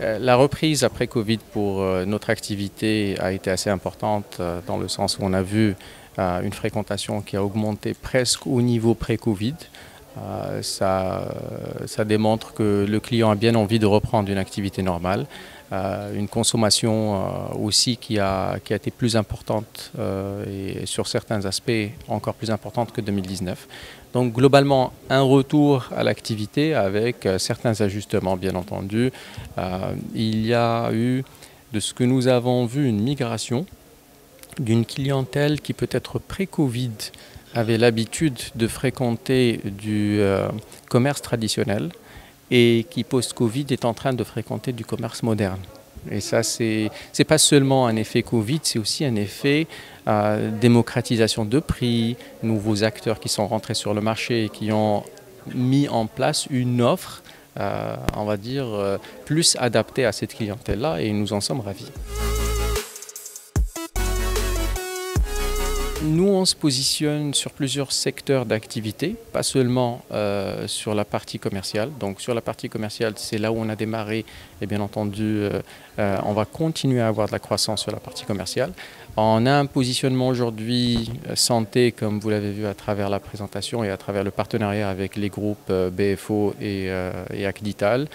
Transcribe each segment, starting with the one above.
La reprise après Covid pour notre activité a été assez importante dans le sens où on a vu une fréquentation qui a augmenté presque au niveau pré-Covid. Ça démontre que le client a bien envie de reprendre une activité normale. Une consommation aussi qui a été plus importante et sur certains aspects encore plus importante que 2019. Donc globalement, un retour à l'activité avec certains ajustements bien entendu. Il y a eu, de ce que nous avons vu, une migration d'une clientèle qui peut-être pré-Covid avait l'habitude de fréquenter du commerce traditionnel et qui post-Covid est en train de fréquenter du commerce moderne. Et ça, c'est pas seulement un effet Covid, c'est aussi un effet démocratisation de prix, nouveaux acteurs qui sont rentrés sur le marché et qui ont mis en place une offre, on va dire, plus adaptée à cette clientèle-là et nous en sommes ravis. Nous, on se positionne sur plusieurs secteurs d'activité, pas seulement sur la partie commerciale. Donc sur la partie commerciale, c'est là où on a démarré et bien entendu, on va continuer à avoir de la croissance sur la partie commerciale. On a un positionnement aujourd'hui santé, comme vous l'avez vu à travers la présentation et à travers le partenariat avec les groupes BFO et Acdital.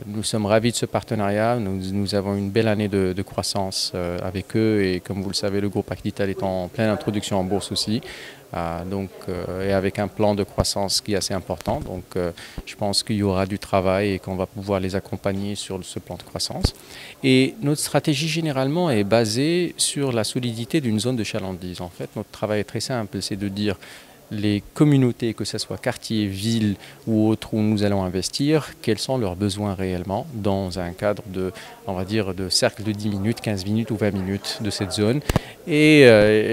Nous sommes ravis de ce partenariat. Nous avons une belle année de croissance avec eux et comme vous le savez, le groupe Acdital est en pleine introduction en bourse aussi. Et avec un plan de croissance qui est assez important. Donc je pense qu'il y aura du travail et qu'on va pouvoir les accompagner sur ce plan de croissance. Et notre stratégie généralement est basée sur la solidité d'une zone de chalandise. En fait, notre travail est très simple, c'est de dire les communautés, que ce soit quartier, ville ou autres où nous allons investir, quels sont leurs besoins réellement dans un cadre de, on va dire, de cercle de 10 minutes, 15 minutes ou 20 minutes de cette zone. Et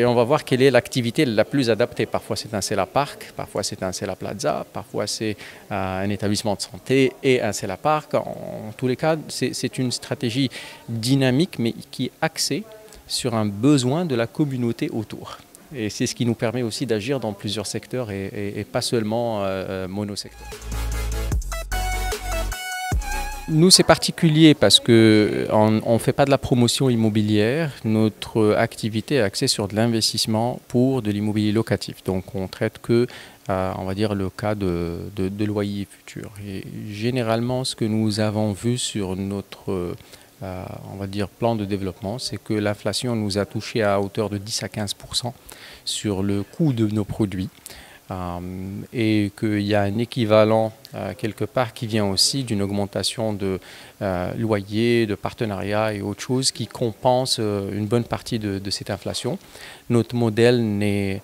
on va voir quelle est l'activité la plus adaptée. Parfois c'est un Cela Park, parfois c'est un Cela Plaza, parfois c'est un établissement de santé et un Cela Park. En tous les cas, c'est une stratégie dynamique mais qui est axée sur un besoin de la communauté autour. Et c'est ce qui nous permet aussi d'agir dans plusieurs secteurs et pas seulement monosecteur. Nous, c'est particulier parce qu'on ne fait pas de la promotion immobilière. Notre activité est axée sur de l'investissement pour de l'immobilier locatif. Donc, on ne traite que, on va dire, le cas de loyers futurs. Et généralement, ce que nous avons vu sur notre on va dire plan de développement, c'est que l'inflation nous a touché à hauteur de 10 à 15% sur le coût de nos produits et qu'il y a un équivalent quelque part qui vient aussi d'une augmentation de loyers, de partenariats et autres choses qui compensent une bonne partie de cette inflation. Notre modèle n'est...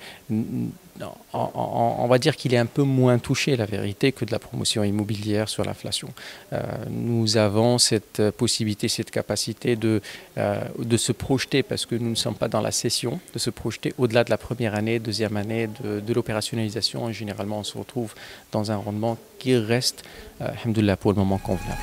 On va dire qu'il est un peu moins touché, la vérité, que de la promotion immobilière sur l'inflation. Nous avons cette possibilité, cette capacité de se projeter, parce que nous ne sommes pas dans la cession, de se projeter au-delà de la première année, deuxième année de l'opérationnalisation. Et généralement, on se retrouve dans un rendement qui reste, alhamdoulilah, pour le moment convenable.